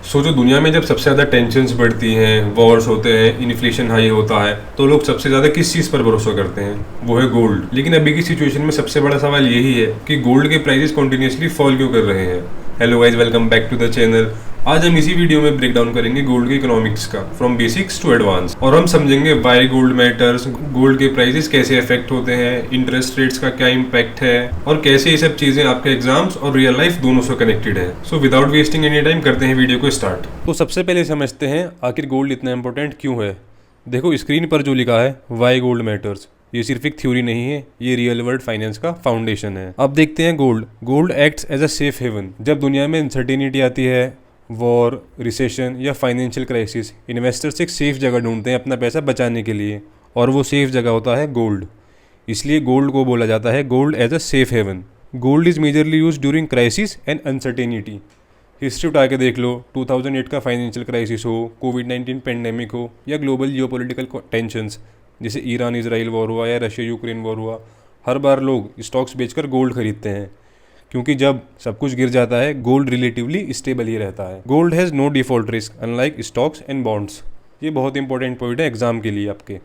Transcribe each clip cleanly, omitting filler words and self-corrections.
सोचो दुनिया में जब सबसे ज़्यादा टेंशन्स बढ़ती हैं, वॉर्स होते हैं, इन्फ्लेशन हाई होता है, तो लोग सबसे ज़्यादा किस चीज़ पर भरोसा करते हैं? वो है गोल्ड। लेकिन अभी की सिचुएशन में सबसे बड़ा सवाल यही है कि गोल्ड के प्राइसेस कंटिन्यूअसली फॉल क्यों कर रहे हैं। Hello guys, welcome back to the channel. आज हम इसी वीडियो में ब्रेक डाउन करेंगे गोल्ड के इकोनॉमिक्स का, फ्रॉम बेसिक्स टू एडवांस, और हम समझेंगे व्हाई गोल्ड मैटर्स, गोल्ड के प्राइसेस कैसे अफेक्ट होते हैं, इंटरेस्ट रेट्स का क्या इम्पैक्ट है, और कैसे ये सब चीजें आपके एग्जाम्स और रियल लाइफ दोनों से कनेक्टेड है। So without wasting any time करते हैं वीडियो को स्टार्ट। तो सबसे पहले समझते हैं आखिर गोल्ड इतना इंपॉर्टेंट क्यों है। देखो स्क्रीन पर जो लिखा है व्हाई गोल्ड मैटर्स, ये सिर्फ एक थ्योरी नहीं है, ये रियल वर्ल्ड फाइनेंस का फाउंडेशन है। अब देखते हैं gold acts as a safe haven. जब दुनिया में अनसर्टेनिटी आती है, वॉर, रिसेशन या फाइनेंशियल क्राइसिस, इन्वेस्टर्स एक सेफ जगह ढूंढते हैं अपना पैसा बचाने के लिए, और वो सेफ जगह होता है गोल्ड। इसलिए गोल्ड को बोला जाता है gold as a safe haven. Gold is majorly use during crisis and uncertainty. History उठा के देख लो, 2008 का फाइनेंशियल क्राइसिस हो, कोविड-19 पेंडेमिक हो, या ग्लोबल जियोपॉलिटिकल टेंशंस जैसे ईरान इजराइल वॉर हुआ या रशिया यूक्रेन वॉर हुआ, हर बार लोग स्टॉक्स बेचकर गोल्ड खरीदते हैं, क्योंकि जब सब कुछ गिर जाता है गोल्ड रिलेटिवली स्टेबल ही रहता है। Gold has no default risk unlike stocks and bonds. ये बहुत इंपॉर्टेंट पॉइंट है एग्जाम के लिए आपके।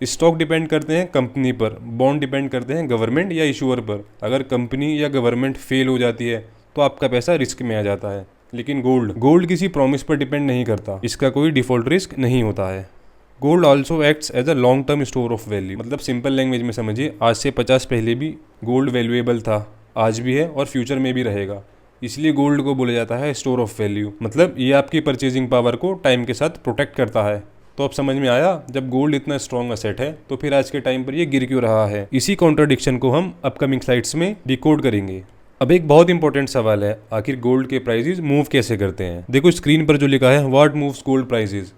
स्टॉक डिपेंड करते हैं कंपनी पर, बॉन्ड डिपेंड करते हैं गवर्नमेंट या इशूअर पर। अगर कंपनी या गवर्नमेंट फेल हो जाती है तो आपका पैसा रिस्क में आ जाता है। लेकिन गोल्ड किसी प्रॉमिस पर डिपेंड नहीं करता, इसका कोई डिफॉल्ट रिस्क नहीं होता है। Gold also acts as a long term store of value. मतलब सिंपल लैंग्वेज में समझिए, आज से 50 पहले भी गोल्ड वैल्यूएबल था, आज भी है और फ्यूचर में भी रहेगा। इसलिए गोल्ड को बोला जाता है स्टोर ऑफ वैल्यू। मतलब ये आपकी परचेजिंग पावर को टाइम के साथ प्रोटेक्ट करता है। तो अब समझ में आया, जब गोल्ड इतना स्ट्रॉन्ग असेट है तो फिर आज के टाइम पर ये गिर क्यों रहा है। इसी कॉन्ट्राडिक्शन को हम अपकमिंग स्लाइड्स में डिकोड करेंगे। अब एक बहुत इंपॉर्टेंट सवाल है, आखिर गोल्ड के प्राइसेस मूव कैसे करते हैं। देखो स्क्रीन पर जो लिखा है व्हाट मूव्स गोल्ड प्राइसेस,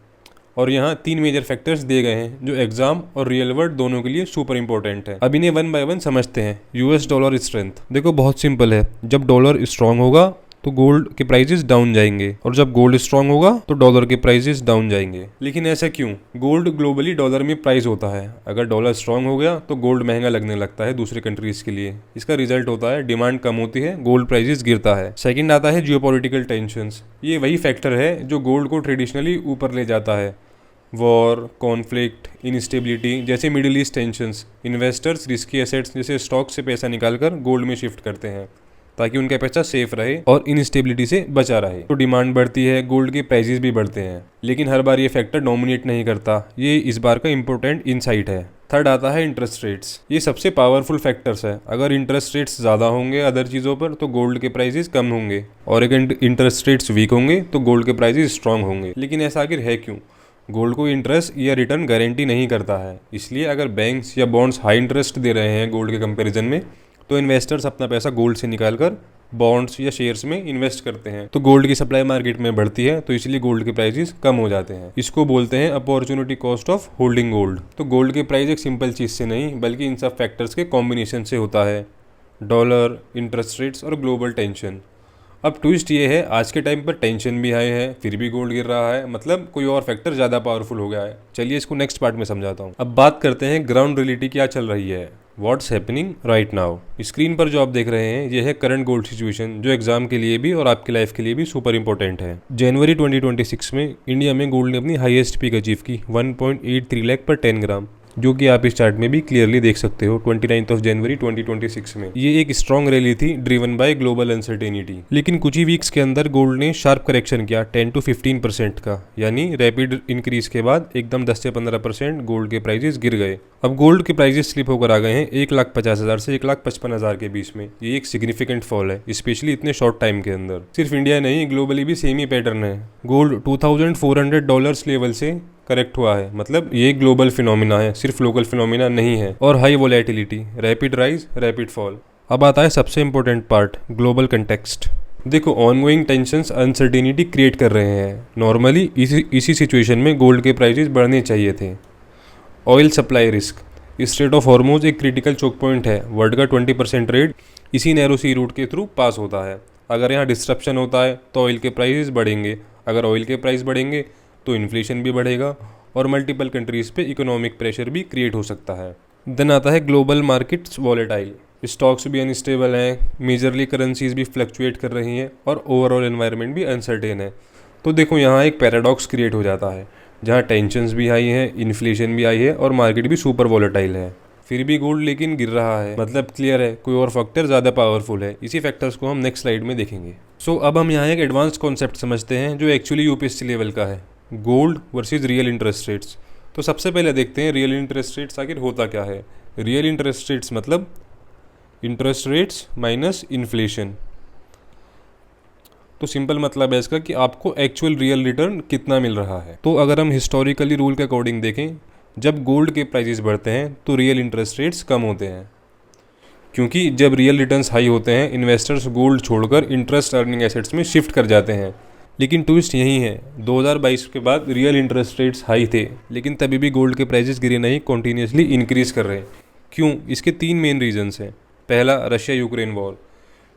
और यहाँ 3 मेजर फैक्टर्स दिए गए हैं जो एग्जाम और रियल वर्ल्ड दोनों के लिए सुपर इंपॉर्टेंट है। अब इन्हें वन बाय वन समझते हैं। US dollar strength. देखो बहुत सिंपल है, जब डॉलर स्ट्रांग होगा तो गोल्ड के प्राइसेस डाउन जाएंगे, और जब गोल्ड स्ट्रांग होगा तो डॉलर के प्राइसेस डाउन जाएंगे। लेकिन ऐसा क्यों? गोल्ड ग्लोबली डॉलर में प्राइस होता है। अगर डॉलर स्ट्रांग हो गया तो गोल्ड महंगा लगने लगता है दूसरे कंट्रीज के लिए। इसका रिजल्ट होता है डिमांड कम होती है, गोल्ड प्राइसेस गिरता है। सेकंड आता है जियोपॉलिटिकल टेंशंस। ये वही फैक्टर है जो गोल्ड को ट्रेडिशनली ऊपर ले जाता है। वॉर, कॉन्फ्लिक्ट, इनस्टेबिलिटी जैसे middle east tensions, investors risky assets जैसे स्टॉक से पैसा निकालकर गोल्ड में शिफ्ट करते हैं ताकि उनका पैसा सेफ रहे और इनस्टेबिलिटी से बचा रहे। तो डिमांड बढ़ती है, गोल्ड के प्राइसेस भी बढ़ते हैं। लेकिन हर बार ये फैक्टर डोमिनेट नहीं करता, ये इस बार का इंपॉर्टेंट इनसाइट है। थर्ड आता है इंटरेस्ट रेट्स। ये सबसे पावरफुल फैक्टर्स है। अगर इंटरेस्ट रेट्स ज़्यादा होंगे अदर चीज़ों पर तो गोल्ड के प्राइसेस कम होंगे, और अगर इंटरेस्ट रेट्स वीक होंगे तो गोल्ड के प्राइसेस स्ट्रांग होंगे। लेकिन ऐसा आखिर है क्यों? गोल्ड को इंटरेस्ट या रिटर्न गारंटी नहीं करता है, इसलिए अगर बैंक्स या बॉन्ड्स हाई इंटरेस्ट दे रहे हैं गोल्ड के कंपैरिजन में, तो इन्वेस्टर्स अपना पैसा गोल्ड से निकालकर बॉन्ड्स या शेयर्स में इन्वेस्ट करते हैं। तो गोल्ड की सप्लाई मार्केट में बढ़ती है, तो इसलिए गोल्ड के प्राइसेस कम हो जाते हैं। इसको बोलते हैं opportunity cost of holding gold. तो गोल्ड के प्राइस एक सिंपल चीज़ से नहीं बल्कि इन सब फैक्टर्स के कॉम्बिनेशन से होता है। डॉलर, इंटरेस्ट रेट्स और ग्लोबल टेंशन। अब ट्विस्ट ये है, आज के टाइम पर टेंशन भी हाई है फिर भी गोल्ड गिर रहा है, मतलब कोई और फैक्टर ज़्यादा पावरफुल हो गया है। चलिए इसको नेक्स्ट पार्ट में समझाता हूँ। अब बात करते हैं ग्राउंड रियलिटी क्या चल रही है, what's happening right now. Screen पर जो आप देख रहे हैं ये है करंट गोल्ड सिचुएशन, जो एग्जाम के लिए भी और आपकी लाइफ के लिए भी सुपर इंपॉर्टेंट है। जनवरी 2026 में इंडिया में गोल्ड ने अपनी हाईएस्ट पीक अचीव की 1.83 लाख पर 10 ग्राम, जो कि आप इस चार्ट में भी क्लियरली देख सकते हो 29 जनवरी 2026 में। ये एक स्ट्रॉन्ग रैली थी ड्रिवन बाय ग्लोबल अनसर्टेनिटी। लेकिन कुछ ही वीक्स के अंदर गोल्ड ने शार्प करेक्शन किया 10 to 15% का, यानी रैपिड इंक्रीज के बाद एकदम 10 से 15% गोल्ड के प्राइसेस गिर गए। अब गोल्ड के प्राइसेस स्लिप होकर आ गए हैं 1,50,000 से 1,55,000 के बीच में। ये एक सिग्निफिकेंट फॉल है, स्पेशली इतने शॉर्ट टाइम के अंदर। सिर्फ इंडिया नहीं, ग्लोबली भी सेम ही पैटर्न है। गोल्ड $2,400 लेवल से करेक्ट हुआ है, मतलब ये ग्लोबल फिनोमिना है, सिर्फ लोकल फिनोमिना नहीं है। और high volatility, rapid rise rapid fall. अब आता है सबसे इंपॉर्टेंट पार्ट, ग्लोबल कंटेक्स्ट। देखो ऑनगोइंग टेंशंस अनसर्टेनिटी क्रिएट कर रहे हैं। नॉर्मली इसी सिचुएशन में गोल्ड के प्राइसेस बढ़ने चाहिए थे। Oil supply risk, straight of Hormuz एक क्रिटिकल चोक पॉइंट है। वर्ल्ड का 20% ट्रेड इसी नैरो सी रूट के थ्रू पास होता है। अगर यहाँ डिस्ट्रप्शन होता है तो ऑयल के प्राइसेस बढ़ेंगे। अगर ऑयल के प्राइस बढ़ेंगे तो इन्फ्लेशन भी बढ़ेगा और मल्टीपल कंट्रीज़ पे इकोनॉमिक प्रेशर भी क्रिएट हो सकता है। देन आता है ग्लोबल मार्केट्स वॉलेटाइल। स्टॉक्स भी अनस्टेबल हैं, मेजरली करेंसीज भी फ्लक्चुएट कर रही हैं और ओवरऑल एनवायरनमेंट भी अनसर्टेन है। तो देखो यहाँ एक पैराडॉक्स क्रिएट हो जाता है, जहाँ टेंशन्स भी हाई है, इन्फ्लेशन भी हाई है और मार्केट भी सुपर वॉलेटाइल है। फिर भी गोल्ड लेकिन गिर रहा है, मतलब क्लियर है कोई और फैक्टर ज़्यादा पावरफुल है। इसी फैक्टर्स को हम नेक्स्ट स्लाइड में देखेंगे। सो अब हम यहाँ एक एडवांस कॉन्सेप्ट समझते हैं जो एक्चुअली यूपीएससी लेवल का है, gold versus real interest rates. तो सबसे पहले देखते हैं रियल इंटरेस्ट रेट्स आखिर होता क्या है। रियल इंटरेस्ट रेट्स मतलब इंटरेस्ट रेट्स माइनस इन्फ्लेशन। तो सिंपल मतलब है इसका कि आपको एक्चुअल रियल रिटर्न कितना मिल रहा है। तो अगर हम हिस्टोरिकली रूल के अकॉर्डिंग देखें, जब गोल्ड के प्राइसेस बढ़ते हैं तो रियल इंटरेस्ट रेट्स कम होते हैं, क्योंकि जब रियल रिटर्न्स हाई होते हैं इन्वेस्टर्स गोल्ड छोड़कर इंटरेस्ट अर्निंग एसेट्स में शिफ्ट कर जाते हैं। लेकिन ट्विस्ट यही है, 2022 के बाद रियल इंटरेस्ट रेट्स हाई थे, लेकिन तभी भी गोल्ड के प्राइसेस गिरे नहीं, कॉन्टीन्यूसली इंक्रीज कर रहे हैं। क्यों? इसके 3 मेन रीजंस हैं। पहला, Russia Ukraine war,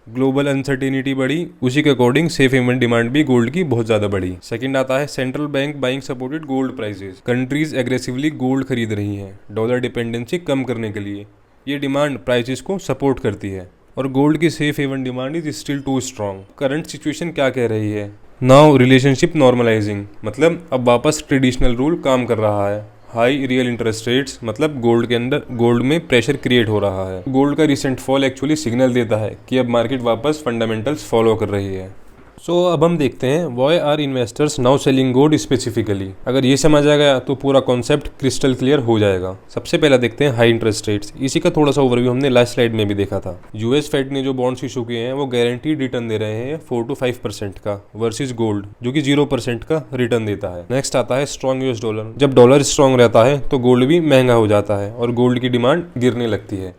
global uncertainty बढ़ी, उसी के अकॉर्डिंग सेफ हेवन डिमांड भी गोल्ड की बहुत ज़्यादा बढ़ी। सेकंड आता है central bank buying supported gold prices, countries aggressively gold खरीद रही हैं डॉलर डिपेंडेंसी कम करने के लिए। ये डिमांड प्राइसेस को सपोर्ट करती है और गोल्ड की safe haven demand is still too strong. Current situation क्या कह रही है? नाउ रिलेशनशिप नॉर्मलाइजिंग, मतलब अब वापस ट्रेडिशनल रूल काम कर रहा है। हाई रियल इंटरेस्ट रेट्स मतलब गोल्ड में प्रेशर क्रिएट हो रहा है। गोल्ड का रिसेंट फॉल एक्चुअली सिग्नल देता है कि अब मार्केट वापस फंडामेंटल्स फॉलो कर रही है। सो अब हम देखते हैं why are investors now selling gold specifically. अगर ये समझ आ गया तो पूरा कॉन्सेप्ट क्रिस्टल क्लियर हो जाएगा। सबसे पहले देखते हैं हाई इंटरेस्ट रेट्स। इसी का थोड़ा सा ओवरव्यू हमने लास्ट स्लाइड में भी देखा था। यूएस फेड ने जो बॉन्ड्स इशू किए हैं वो गारंटीड रिटर्न दे रहे हैं 4 to 5% का, वर्सेस गोल्ड जो कि 0% का रिटर्न देता है। नेक्स्ट आता है स्ट्रॉन्ग यूएस डॉलर। जब डॉलर स्ट्रॉन्ग रहता है तो गोल्ड भी महंगा हो जाता है और गोल्ड की डिमांड गिरने लगती है।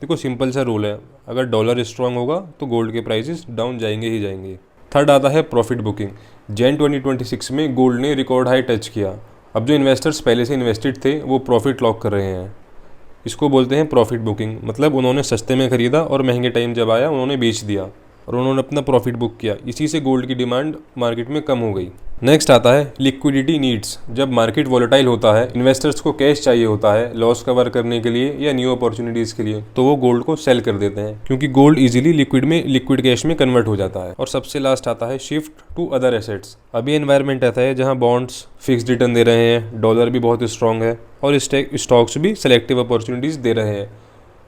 देखो सिंपल सा रूल है, अगर डॉलर स्ट्रॉन्ग होगा तो गोल्ड के प्राइसेस डाउन जाएंगे ही जाएंगे। थर्ड आता है प्रॉफिट बुकिंग। जैन 2026 में गोल्ड ने रिकॉर्ड हाई टच किया। अब जो इन्वेस्टर्स पहले से इन्वेस्टेड थे वो प्रॉफिट लॉक कर रहे हैं। इसको बोलते हैं प्रॉफिट बुकिंग, मतलब उन्होंने सस्ते में खरीदा और महंगे टाइम जब आया उन्होंने बेच दिया और उन्होंने अपना प्रॉफिट बुक किया। इसी से गोल्ड की डिमांड मार्केट में कम हो गई। नेक्स्ट आता है लिक्विडिटी नीड्स। जब मार्केट वॉलेटाइल होता है, इन्वेस्टर्स को कैश चाहिए होता है लॉस कवर करने के लिए या न्यू अपॉर्चुनिटीज के लिए, तो वो गोल्ड को सेल कर देते हैं क्योंकि गोल्ड इजीली लिक्विड कैश में कन्वर्ट हो जाता है। और सबसे लास्ट आता है शिफ्ट टू अदर एसेट्स। अभी एनवायरनमेंट ऐसा है जहां बॉन्ड्स फिक्स्ड रिटर्न दे रहे हैं, डॉलर भी बहुत स्ट्रांग है और स्टॉक्स भी सेलेक्टिव अपॉर्चुनिटीज दे रहे हैं।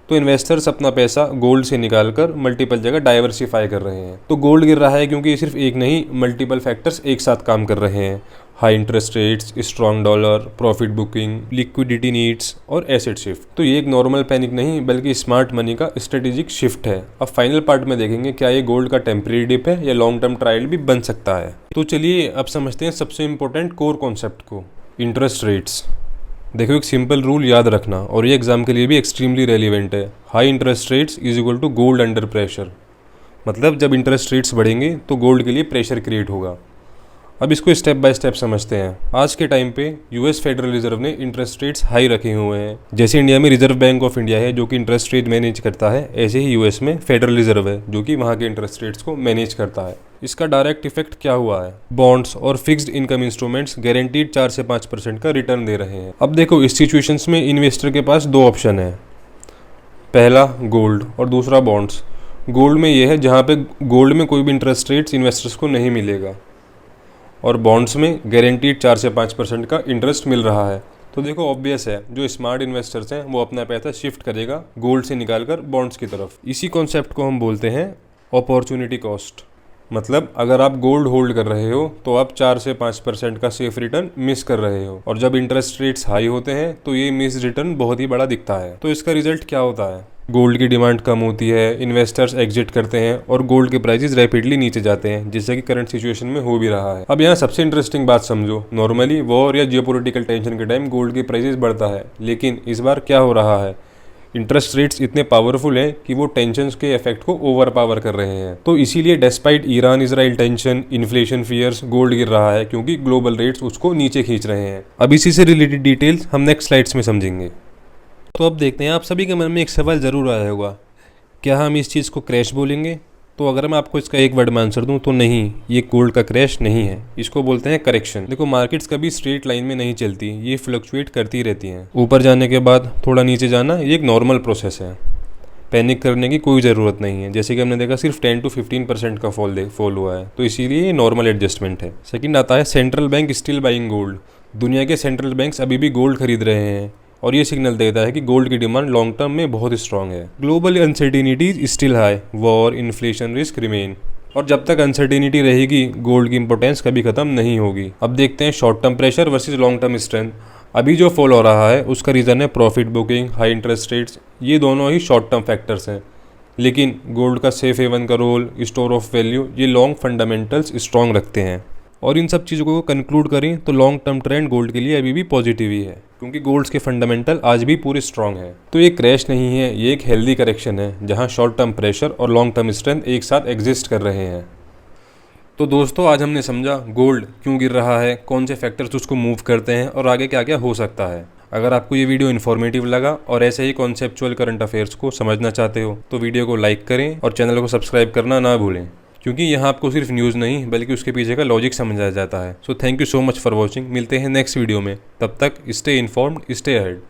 तो इन्वेस्टर्स अपना पैसा गोल्ड से निकालकर मल्टीपल जगह डाइवर्सिफाई कर रहे हैं। तो गोल्ड गिर रहा है क्योंकि सिर्फ एक नहीं, मल्टीपल फैक्टर्स एक साथ काम कर रहे हैं। High interest rates, strong dollar, profit booking, liquidity needs और एसेट शिफ्ट। तो ये एक नॉर्मल पैनिक नहीं बल्कि स्मार्ट मनी का स्ट्रेटेजिक शिफ्ट है। अब फाइनल पार्ट में देखेंगे क्या ये गोल्ड का टेम्परेरी डिप है या लॉन्ग टर्म ट्रायल भी बन सकता है। तो चलिए अब समझते हैं सबसे इंपॉर्टेंट कोर कॉन्सेप्ट को, इंटरेस्ट रेट्स। देखो एक सिंपल रूल याद रखना और ये एग्जाम के लिए भी एक्सट्रीमली रेलिवेंट है। High interest rates is equal to gold under pressure, मतलब जब इंटरेस्ट रेट्स बढ़ेंगे तो गोल्ड के लिए प्रेशर क्रिएट होगा। अब इसको स्टेप बाय स्टेप समझते हैं। आज के टाइम पे यूएस फेडरल रिजर्व ने इंटरेस्ट रेट्स हाई रखे हुए हैं। जैसे इंडिया में रिजर्व बैंक ऑफ इंडिया है जो कि इंटरेस्ट रेट मैनेज करता है, ऐसे ही यूएस में फेडरल रिजर्व है जो कि वहाँ के इंटरेस्ट रेट्स को मैनेज करता है। इसका डायरेक्ट इफेक्ट क्या हुआ है? बॉन्ड्स और फिक्स्ड इनकम इंस्ट्रूमेंट्स गारंटीड 4 से 5% का रिटर्न दे रहे हैं। अब देखो इस सिचुएशंस में इन्वेस्टर के पास 2 ऑप्शन है, पहला गोल्ड और दूसरा बॉन्ड्स। गोल्ड में ये है जहाँ पे गोल्ड में कोई भी इंटरेस्ट रेट्स इन्वेस्टर्स को नहीं मिलेगा और बॉन्ड्स में गारंटीड 4 से 5% का इंटरेस्ट मिल रहा है। तो देखो ऑब्वियस है, जो स्मार्ट इन्वेस्टर्स हैं वो अपना पैसा शिफ्ट करेगा गोल्ड से निकालकर बॉन्ड्स की तरफ। इसी कॉन्सेप्ट को हम बोलते हैं अपॉर्चुनिटी कॉस्ट। मतलब अगर आप गोल्ड होल्ड कर रहे हो तो आप 4 से 5% का सेफ रिटर्न मिस कर रहे हो और जब इंटरेस्ट रेट्स हाई होते हैं तो ये मिस रिटर्न बहुत ही बड़ा दिखता है। तो इसका रिजल्ट क्या होता है? गोल्ड की डिमांड कम होती है, इन्वेस्टर्स एग्जिट करते हैं और गोल्ड के प्राइसेस रैपिडली नीचे जाते हैं, जिससे कि करंट सिचुएशन में हो भी रहा है। अब यहाँ सबसे इंटरेस्टिंग बात समझो, नॉर्मली वॉर या जियोपॉलिटिकल टेंशन के टाइम गोल्ड के प्राइसेस बढ़ता है, लेकिन इस बार क्या हो रहा है? इंटरेस्ट रेट्स इतने पावरफुल हैं कि वो टेंशन्स के इफेक्ट को ओवर पावर कर रहे हैं। तो इसीलिए despite Iran Israel tension, inflation fears, gold गिर रहा है क्योंकि ग्लोबल रेट्स उसको नीचे खींच रहे हैं। अब इसी से रिलेटेड डिटेल्स हम नेक्स्ट स्लाइड्स में समझेंगे। तो अब देखते हैं, आप सभी के मन में एक सवाल ज़रूर आया होगा, क्या हम इस चीज़ को क्रैश बोलेंगे? तो अगर मैं आपको इसका एक वर्ड में आंसर दूं तो नहीं, ये गोल्ड का क्रैश नहीं है, इसको बोलते हैं करेक्शन। देखो मार्केट्स कभी स्ट्रेट लाइन में नहीं चलती, ये फ्लक्चुएट करती रहती हैं। ऊपर जाने के बाद थोड़ा नीचे जाना ये एक नॉर्मल प्रोसेस है। पैनिक करने की कोई ज़रूरत नहीं है। जैसे कि हमने देखा सिर्फ 10 to 15% का फॉल हुआ है, तो इसीलिए ये नॉर्मल एडजस्टमेंट है। सेकंड आता है central bank still buying gold. दुनिया के सेंट्रल बैंक्स अभी भी गोल्ड खरीद रहे हैं और ये सिग्नल देता है कि गोल्ड की डिमांड लॉन्ग टर्म में बहुत स्ट्रांग है। Global uncertainties still high, war, inflation risk remain. और जब तक अनसर्टिनिटी रहेगी गोल्ड की इंपॉर्टेंस कभी खत्म नहीं होगी। अब देखते हैं short term pressure versus long term strength. अभी जो फॉल हो रहा है उसका रीज़न है profit booking, high interest rates, ये दोनों ही शॉर्ट टर्म फैक्टर्स हैं। लेकिन गोल्ड का सेफ हेवन का रोल, स्टोर ऑफ वैल्यू, ये लॉन्ग फंडामेंटल्स स्ट्रांग रखते हैं। और इन सब चीज़ों को कंक्लूड करें तो लॉन्ग टर्म ट्रेंड गोल्ड के लिए अभी भी पॉजिटिव ही है, क्योंकि गोल्ड्स के फंडामेंटल आज भी पूरे स्ट्रांग है। तो ये क्रैश नहीं है, ये एक हेल्दी करेक्शन है जहां शॉर्ट टर्म प्रेशर और लॉन्ग टर्म स्ट्रेंथ एक साथ एग्जिस्ट कर रहे हैं। तो दोस्तों आज हमने समझा गोल्ड क्यों गिर रहा है, कौन से फैक्टर्स उसको मूव करते हैं और आगे क्या क्या हो सकता है। अगर आपको ये वीडियो इन्फॉर्मेटिव लगा और ऐसे ही कॉन्सेप्चुअल करंट अफेयर्स को समझना चाहते हो तो वीडियो को लाइक करें और चैनल को सब्सक्राइब करना ना भूलें, क्योंकि यहाँ आपको सिर्फ न्यूज़ नहीं बल्कि उसके पीछे का लॉजिक समझाया जाता है। So thank you so much for watching. मिलते हैं नेक्स्ट वीडियो में, तब तक स्टे इन्फॉर्म्ड, स्टे अहेड।